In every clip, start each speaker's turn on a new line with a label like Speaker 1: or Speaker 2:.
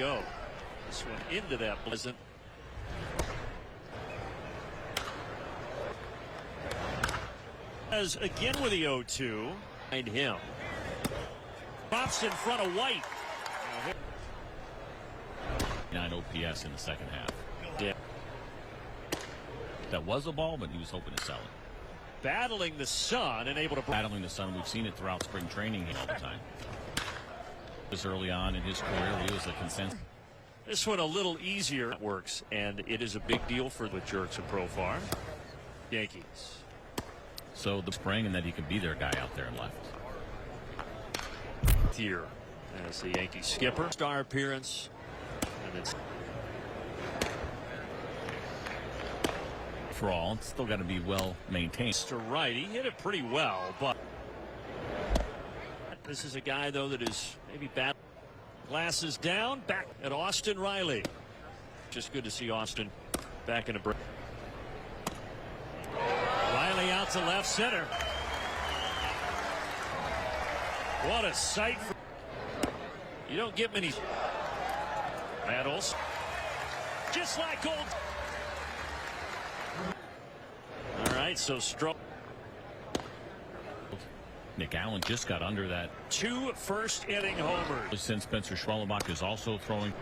Speaker 1: go. This one into that pleasant. As again with the 0-2. Behind him. Pops in front of White.
Speaker 2: 9 OPS in the second half.
Speaker 1: Yeah.
Speaker 2: That was a ball, but he was hoping to sell it.
Speaker 1: Battling the sun and able to
Speaker 2: battling the sun. We've seen it throughout spring training all the time. This early on in his career, he was a consensus.
Speaker 1: This one a little easier works, and it is a big deal for the Jerks and Pro Farm Yankees.
Speaker 2: So the spring, and that he can be their guy out there and left.
Speaker 1: Here as the Yankee skipper, star appearance, and it's
Speaker 2: for all. It's still got to be well maintained.
Speaker 1: To right, he hit it pretty well, but this is a guy though that is maybe bad. Glasses down, back at Austin Riley. Just good to see Austin back in a break. Riley out to left center. What a sight for you. Don't get many battles just like old. All right, so Stroh.
Speaker 2: Nick Allen just got under that.
Speaker 1: 2 first-inning homers.
Speaker 2: Since Spencer Schwellenbach is also throwing.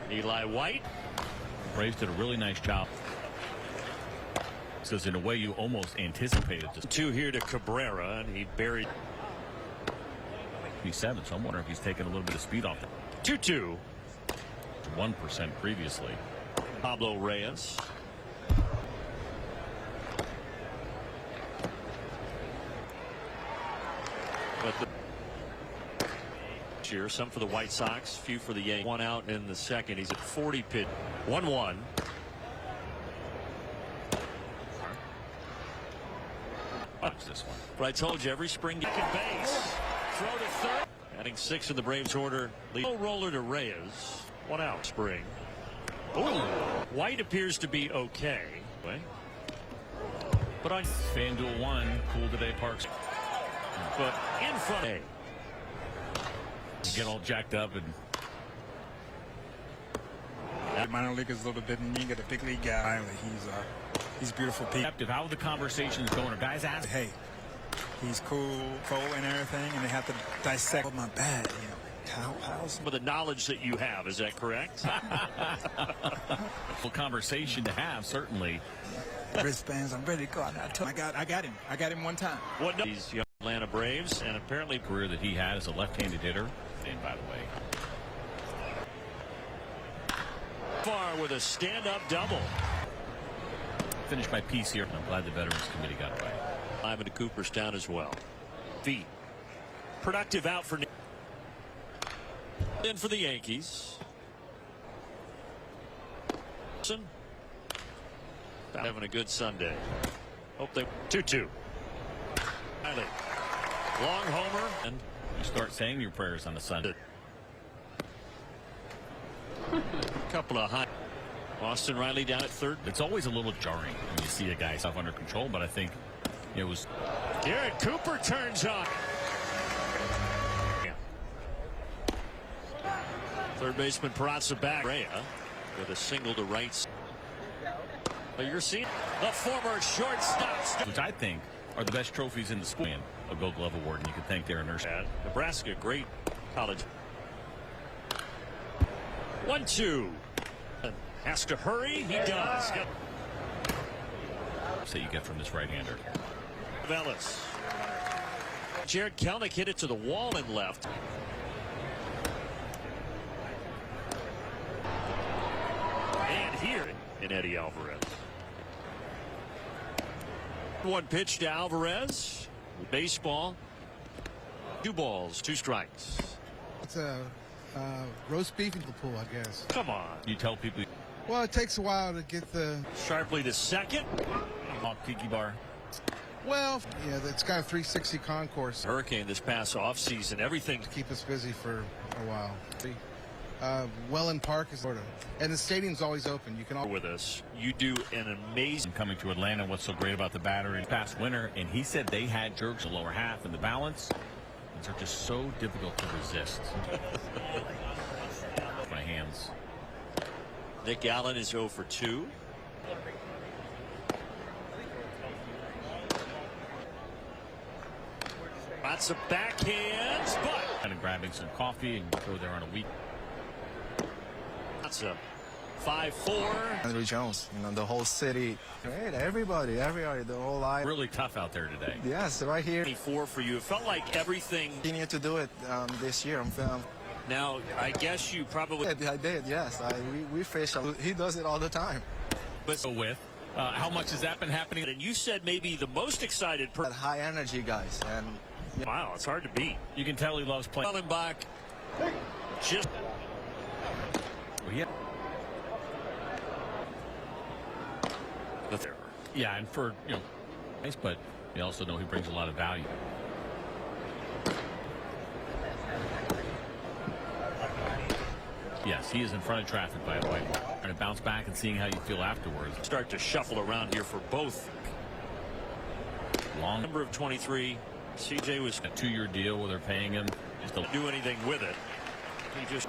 Speaker 1: Eli White.
Speaker 2: Braves did a really nice job. Says in a way you almost anticipated this.
Speaker 1: 2 here to Cabrera, and he buried.
Speaker 2: He's 7, so I'm wondering if he's taking a little bit of speed off it.
Speaker 1: 2-2.
Speaker 2: 1% previously.
Speaker 1: Pablo Reyes. But the year, some for the White Sox, few for the Yankees. 1 out in the second. He's at 40 pitch. 1-1.
Speaker 2: Watch this one.
Speaker 1: But I told you every spring you can base. Throw to third. Adding 6 in the Braves order. Low roller to Reyes. 1 out. Spring. Ooh. White appears to be okay. But on
Speaker 2: FanDuel 1, cool today, Parks.
Speaker 1: But in front. Hey.
Speaker 2: Get all jacked up and.
Speaker 3: Minor league is a little bit, and you get a big league guy. He's beautiful.
Speaker 2: How the conversations going? Are guys ask?
Speaker 3: Hey, he's cool, full, and everything, and they have to dissect my bad. You know, how's
Speaker 1: with the knowledge that you have, is that correct?
Speaker 2: Well, conversation to have, certainly.
Speaker 3: Wristbands. I'm ready to go out. I got him. I got him one time.
Speaker 1: What? These young Atlanta Braves, and apparently
Speaker 2: career that he had as a left-handed hitter. And by the way,
Speaker 1: far with a stand-up double.
Speaker 2: Finish my piece here. I'm glad the Veterans Committee got away.
Speaker 1: 5 into Cooperstown as well. Feet. Productive out for. In for the Yankees. Having a good Sunday. Hope they 2-2. Riley. Long homer. And
Speaker 2: you start saying your prayers on a Sunday.
Speaker 1: Couple of high. Austin Riley down at third.
Speaker 2: It's always a little jarring when you see a guy self under control, but I think it was.
Speaker 1: Garrett Cooper turns on. Third baseman Peraza back. Rea with a single to right. But you're seeing the former shortstop,
Speaker 2: which I think are the best trophies in the sport. A Gold Glove Award, and you can thank Darren Nurse.
Speaker 1: Nebraska, great college. 1-2. Has to hurry. He does.
Speaker 2: That you get from this right-hander.
Speaker 1: Ellis. Jared Kelnick hit it to the wall and left. And here in Eddie Alvarez. 1 pitch to Alvarez. Baseball. 2 balls, 2 strikes.
Speaker 4: It's a roast beef in the pool, I guess.
Speaker 1: Come on.
Speaker 2: You tell people.
Speaker 4: Well, it takes a while to get the.
Speaker 1: Sharply to second.
Speaker 2: Tiki bar.
Speaker 4: Well, yeah, it's got a 360 concourse.
Speaker 1: Hurricane this past offseason. Everything
Speaker 4: to keep us busy for a while. Welland Park is Florida, and the stadium's always open. You can all
Speaker 1: with us. You do an amazing.
Speaker 2: Coming to Atlanta, what's so great about the battery past winter, and he said they had jerks in the lower half, and the balance. These are just so difficult to resist. Yankees.
Speaker 1: Nick Allen is 0 for 2. Lots of backhands, but
Speaker 2: Kind of grabbing some coffee and go there on a week.
Speaker 1: that's a 5-4.
Speaker 5: Andrew Jones, the whole city, great, everybody, the whole life.
Speaker 2: Really tough out there today.
Speaker 5: Yes, right here.
Speaker 1: 24 for you. It felt like everything.
Speaker 5: Continue to do it this year.
Speaker 1: Now, I guess you probably.
Speaker 5: I did, yes. We fish. He does it all the time.
Speaker 1: But
Speaker 2: So with how much has that been happening?
Speaker 1: and you said maybe the most excited
Speaker 5: That high energy guys, and
Speaker 1: Wow, it's hard to beat.
Speaker 2: You can tell he loves playing.
Speaker 1: Wellenbach just.
Speaker 2: Yeah, and for nice, but you also know he brings a lot of value. Yes, he is in front of traffic, by the way. Trying to bounce back and seeing how you feel afterwards.
Speaker 1: Start to shuffle around here for both.
Speaker 2: Long
Speaker 1: Number of 23. CJ was
Speaker 2: a 2-year deal where they're paying him just to
Speaker 1: do anything with it. He just.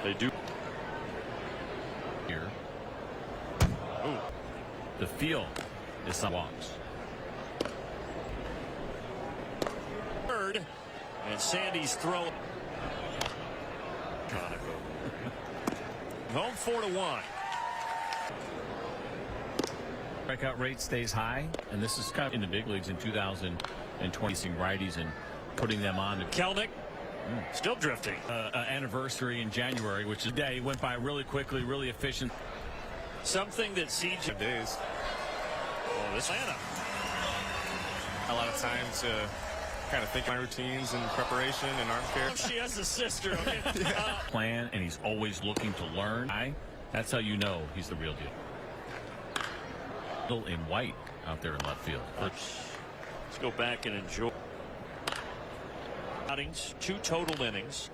Speaker 1: They do.
Speaker 2: here.
Speaker 1: Ooh.
Speaker 2: The field is some walks.
Speaker 1: Third, and Sandy's throw. Home 4-1.
Speaker 2: Strikeout rate stays high, and this is kind of in the big leagues in 2020, seeing righties and putting them on.
Speaker 1: Kelnick still drifting.
Speaker 2: Anniversary in January, which is day went by really quickly, really efficient.
Speaker 1: Something that CJ
Speaker 6: days.
Speaker 1: Oh, this Atlanta.
Speaker 6: A lot of time to kind of think my routines and preparation and arm care.
Speaker 1: She has a sister. Okay.
Speaker 2: Plan, and he's always looking to learn. That's how you know he's the real deal. In white out there in left field.
Speaker 1: Let's go back and enjoy. Outings, 2 total innings.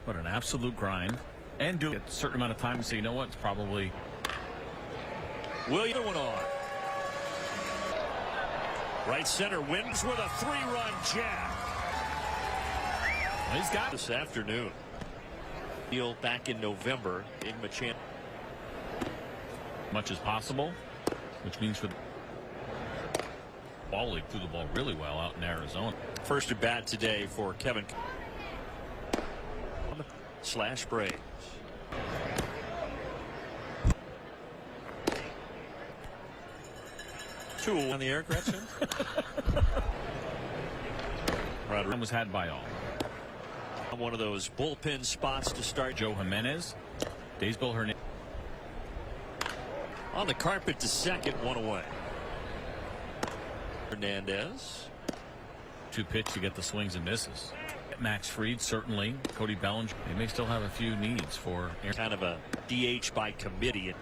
Speaker 2: But an absolute grind, and do it a certain amount of time and say, you know what, it's probably.
Speaker 1: William went on. Right center wins with a 3-run jack.
Speaker 2: He's got
Speaker 1: This afternoon. Deal back in November in Machan.
Speaker 2: much as possible, which means for the ball league threw the ball really well out in Arizona.
Speaker 1: First at bat today for Kevin / Braves. Tool on the air, Gretchen.
Speaker 2: Rodriguez was had by all.
Speaker 1: One of those bullpen spots to start.
Speaker 2: Joe Jimenez, Daysbel Hernandez.
Speaker 1: On the carpet to second, 1 away. Hernandez.
Speaker 2: 2 pitch to get the swings and misses. Max Fried, certainly. Cody Bellinger. They may still have a few needs for
Speaker 1: Kind of a DH by committee.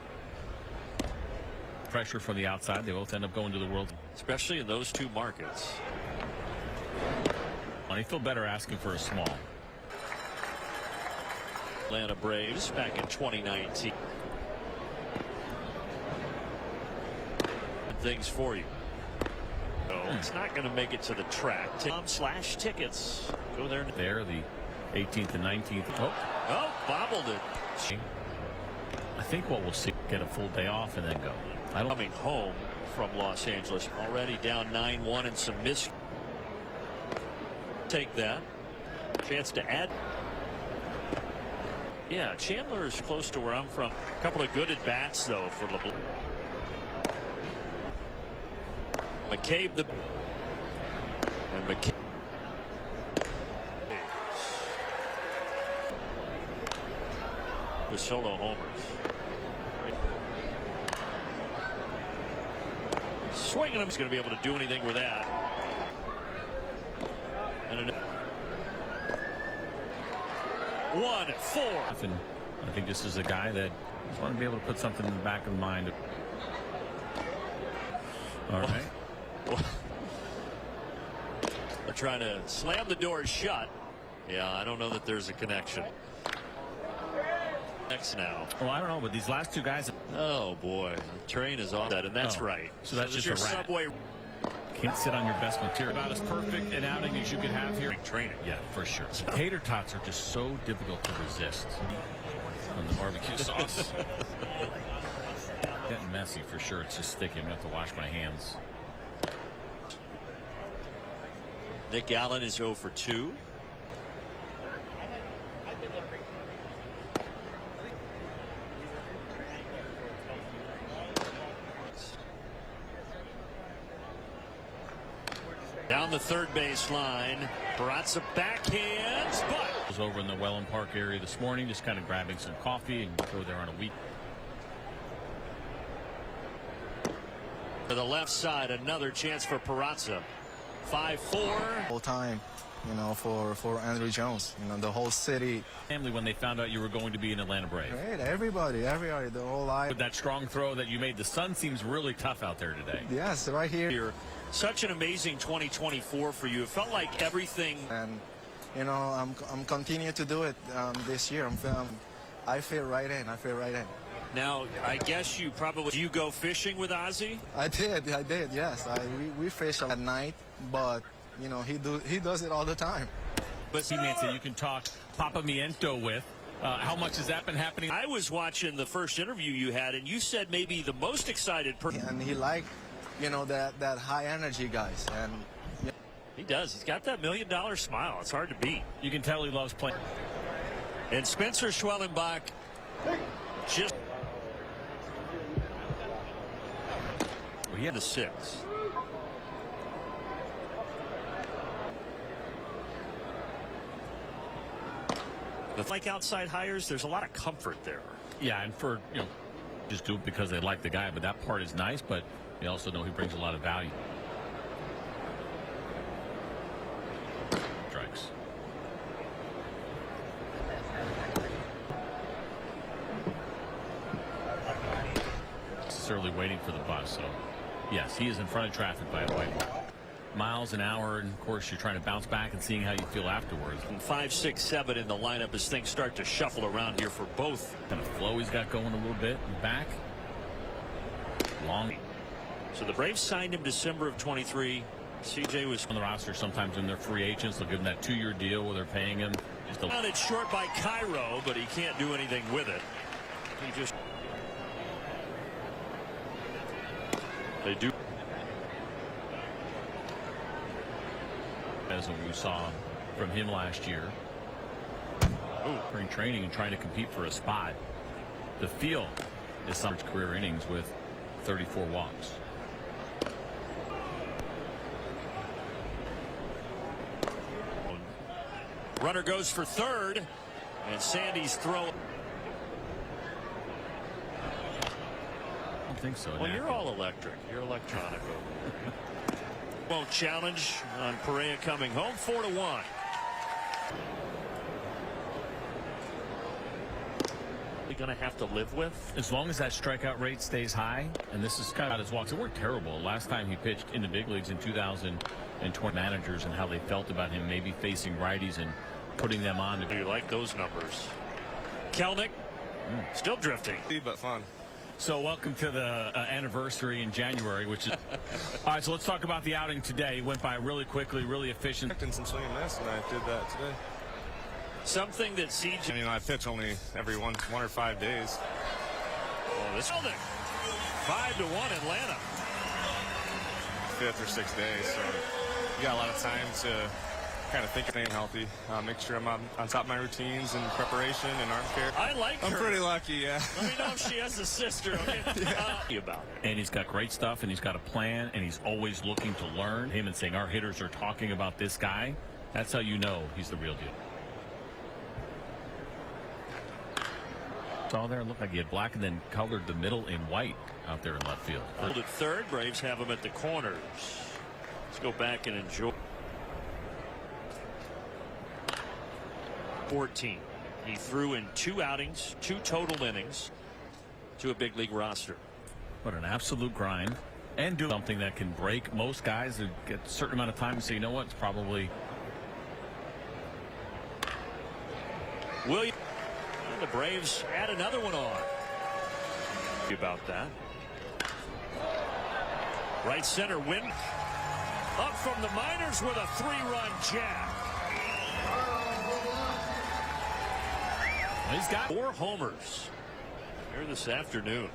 Speaker 2: pressure from the outside. They both end up going to the World.
Speaker 1: Especially in those 2 markets.
Speaker 2: I feel better asking for a small.
Speaker 1: Atlanta Braves back in 2019. Things for you. So it's not going to make it to the track. /tickets. Go there.
Speaker 2: There, the 18th and 19th.
Speaker 1: Oh, bobbled it.
Speaker 2: I think what we'll see, get a full day off and then go.
Speaker 1: Coming home from Los Angeles, already down 9-1 and some miss. Take that. Chance to add. Yeah, Chandler is close to where I'm from. A couple of good at-bats, though, for LeBlanc. McCabe and McCabe. With solo homers. Swinging him is going to be able to do anything with that. And 1-4.
Speaker 2: And I think this is a guy that just want to be able to put something in the back of the mind. All right.
Speaker 1: They're trying to slam the door shut. Yeah, I don't know that there's a connection. Next now.
Speaker 2: Well, I don't know, but these last 2 guys.
Speaker 1: Oh boy, the train is on that, and that's right.
Speaker 2: So that's just
Speaker 1: your
Speaker 2: a rat.
Speaker 1: subway.
Speaker 2: can't sit on your best material. About as perfect an outing as you could have here.
Speaker 1: Training.
Speaker 2: Yeah, for sure. Tater tots are just so difficult to resist on the barbecue sauce. Getting messy for sure. It's just sticky. I'm going to have to wash my hands.
Speaker 1: Nick Allen is 0 for 2. Down the third base line. Peraza backhands, but
Speaker 2: I was over in the Welland Park area this morning, just kind of grabbing some coffee and go there on a week.
Speaker 1: to the left side, another chance for Peraza. 5-4.
Speaker 5: Whole time, you know, for Andrew Jones, you know, the whole city.
Speaker 2: Family, when they found out you were going to be an Atlanta Brave.
Speaker 5: Great, everybody, the whole life.
Speaker 2: With that strong throw that you made, the sun seems really tough out there today.
Speaker 5: Yes, right here.
Speaker 1: Such an amazing 2024 for you. It felt like everything.
Speaker 5: And you know, I'm continuing to do it this year. I feel right in.
Speaker 1: Now, I guess you probably, do you go fishing with Ozzy?
Speaker 5: I did. Yes, we fish at night, but you know, he does it all the time.
Speaker 2: But teammates that you can talk Papa Miento with. How much has that been happening?
Speaker 1: I was watching the first interview you had, and you said maybe the most excited person.
Speaker 5: And he liked, you know, that high energy guys. And yeah.
Speaker 1: He does. He's got that $1 million smile. It's hard to beat.
Speaker 2: You can tell he loves playing.
Speaker 1: And Spencer Schwellenbach just. He had the 6. Like outside hires, there's a lot of comfort there.
Speaker 2: Yeah, and for, you know, just do it because they like the guy, but that part is nice, but you also know he brings a lot of value. Strikes. Necessarily waiting for the bus, so yes, he is in front of traffic by a white miles an hour, and of course you're trying to bounce back and seeing how you feel afterwards.
Speaker 1: And 5, 6, 7 in the lineup as things start to shuffle around here for both.
Speaker 2: Kind of flow he's got going a little bit in the back. Long.
Speaker 1: So the Braves signed him December of 23. CJ was
Speaker 2: on the roster. Sometimes when they're free agents, they'll give him that 2-year deal where they're paying him. Just
Speaker 1: it short by Cairo, but he can't do anything with it. He just. They do.
Speaker 2: As what we saw from him last year. Spring training and trying to compete for a spot. The field is some career innings with 34 walks.
Speaker 1: Runner goes for third, and Sandy's throw.
Speaker 2: I don't think so.
Speaker 1: Well, you're all electric. You're electronic. Won't challenge on Perea coming home. 4-1. We're going to have to live with.
Speaker 2: As long as that strikeout rate stays high, and this is kind of his walks. They weren't terrible last time he pitched in the big leagues in 2020. Managers and how they felt about him maybe facing righties and putting them on.
Speaker 1: Do you like those numbers? Kelnick still drifting.
Speaker 6: But fun.
Speaker 2: So welcome to the anniversary in January, which is all right. So let's talk about the outing today. It went by really quickly, really efficient.
Speaker 6: Expecting some swing and miss, and I did that today.
Speaker 1: Something that CJ.
Speaker 6: I mean, I pitch only every one or 5 days.
Speaker 1: Oh, this 5-1 Atlanta.
Speaker 6: 5th or 6th day, so you got a lot of time to kind of think of staying healthy, make sure I'm on top of my routines and preparation and arm care.
Speaker 1: I like
Speaker 6: I'm
Speaker 1: her.
Speaker 6: pretty lucky, yeah.
Speaker 1: Let me know if she has a sister. Okay? About it.
Speaker 2: And he's got great stuff, and he's got a plan, and he's always looking to learn. Him and saying our hitters are talking about this guy. That's how you know he's the real deal. Saw there, looked like he had black and then colored the middle in white out there in left field.
Speaker 1: At third, Braves have him at the corners. Let's go back and enjoy. 14. He threw in 2 outings, 2 total innings to a big league roster.
Speaker 2: But an absolute grind and do something that can break most guys who get a certain amount of time and say, you know what, it's probably.
Speaker 1: William. And the Braves add another one on. About that. Right center win. Up from the minors with a 3-run jack.
Speaker 2: He's got
Speaker 1: 4 homers here this afternoon.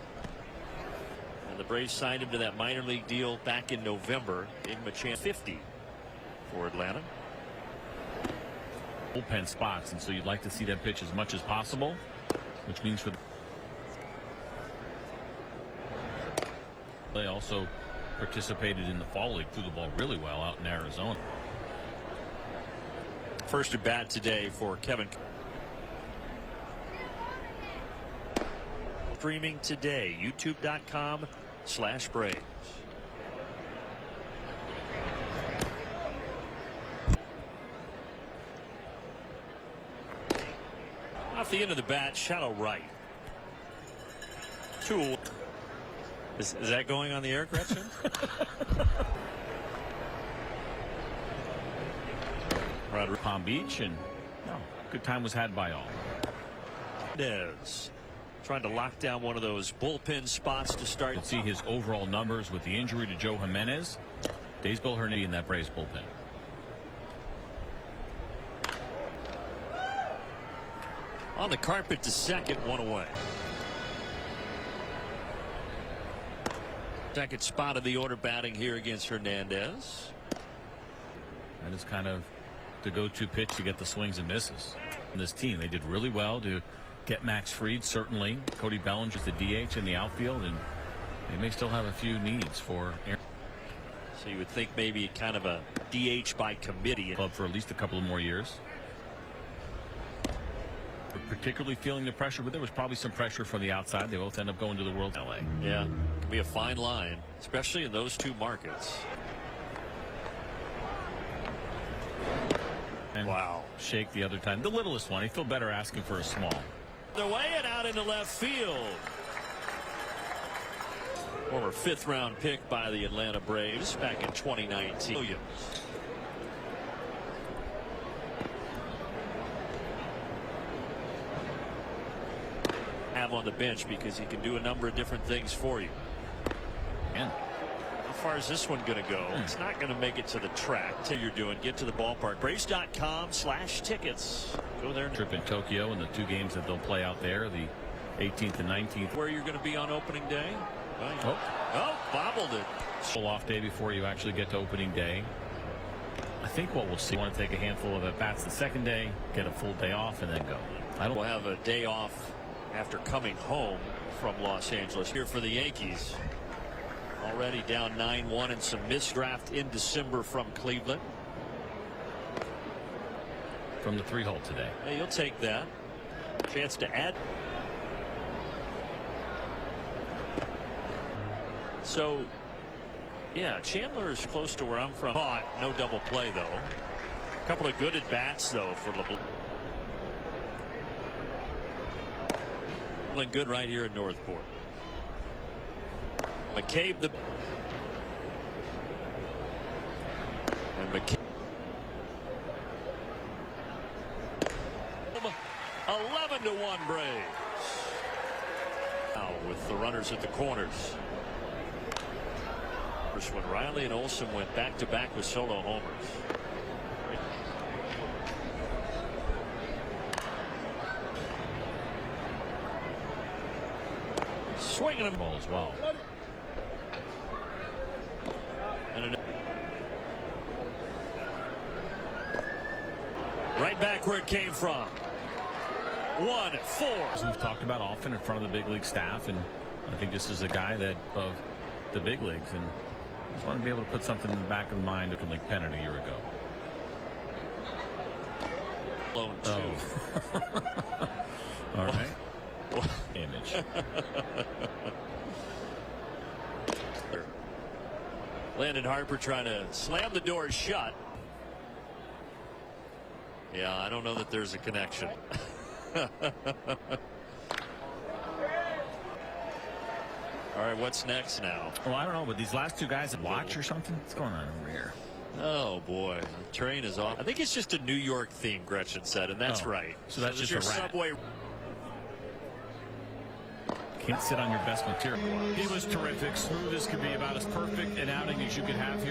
Speaker 1: And the Braves signed him to that minor league deal back in November. Gave him a chance 50 for Atlanta.
Speaker 2: Bullpen spots, and so you'd like to see them pitch as much as possible, which means for they also participated in the fall league, threw the ball really well out in Arizona.
Speaker 1: First at bat today for Kevin. Streaming today, youtube.com/Braves. Off the end of the bat, shallow right. 2. Is that going on the air, Gretchen?
Speaker 2: Palm Beach, and no, good time was had by all.
Speaker 1: Dez trying to lock down one of those bullpen spots to start.
Speaker 2: You'll see his overall numbers with the injury to Joe Jimenez. Daysbel Hernandez in that Braves bullpen.
Speaker 1: On the carpet to second, 1 away. Second spot of the order batting here against Hernandez.
Speaker 2: That is kind of the go-to pitch to get the swings and misses. And this team, they did really well to get Max Fried, certainly. Cody Bellinger's the DH in the outfield, and they may still have a few needs for Aaron.
Speaker 1: So you would think maybe kind of a DH by committee.
Speaker 2: Club for at least a couple of more years. Particularly feeling the pressure, but there was probably some pressure from the outside. They both end up going to the World LA.
Speaker 1: Yeah, it can be a fine line, especially in those 2 markets.
Speaker 2: And
Speaker 1: wow.
Speaker 2: Shake the other time. The littlest one. He feel better asking for a small.
Speaker 1: Away and out into left field. Former 5th-round pick by the Atlanta Braves back in 2019. Williams. Have on the bench because he can do a number of different things for you.
Speaker 2: And
Speaker 1: how far is this one going to go? It's not going to make it to the track. Till you're doing, get to the ballpark. Braves.com/tickets. Go there.
Speaker 2: Trip in Tokyo and the 2 games that they'll play out there, the 18th and 19th.
Speaker 1: Where you're going to be on opening day?
Speaker 2: Oh,
Speaker 1: bobbled it.
Speaker 2: Full off day before you actually get to opening day. I think what we'll see, want to take a handful of at bats the second day, get a full day off, and then go.
Speaker 1: We'll have a day off after coming home from Los Angeles. Here for the Yankees. Already down 9-1 and some missed draft in December from Cleveland.
Speaker 2: From the 3-hole today.
Speaker 1: Hey, you'll take that. Chance to add. So, yeah, Chandler is close to where I'm from. No double play, though. A couple of good at-bats, though, for LeBlanc. Good right here in Northport. McCabe and McCabe 11-1 Braves. Now with the runners at the corners. First when Riley and Olsen went back-to-back with solo homers. Swinging a
Speaker 2: ball as well.
Speaker 1: And right back where it came from. 1-4.
Speaker 2: As we've talked about often in front of the big league staff, and I think this is a guy that of the big leagues, and just want to be able to put something in the back of the mind of Link Pennant a year ago.
Speaker 1: Lone 2.
Speaker 2: All right. Image.
Speaker 1: Landon Harper trying to slam the door shut. Yeah, I don't know that there's a connection. All right, what's next now?
Speaker 2: Well, I don't know, but these last 2 guys watch or something. What's going on over here?
Speaker 1: Oh boy, the train is off. I think it's just a New York theme, Gretchen said, and that's right.
Speaker 2: So that's just
Speaker 1: your
Speaker 2: a rat.
Speaker 1: subway.
Speaker 2: Can't sit on your best material. He was terrific. Smooth as could be, about as perfect an outing as you could have here.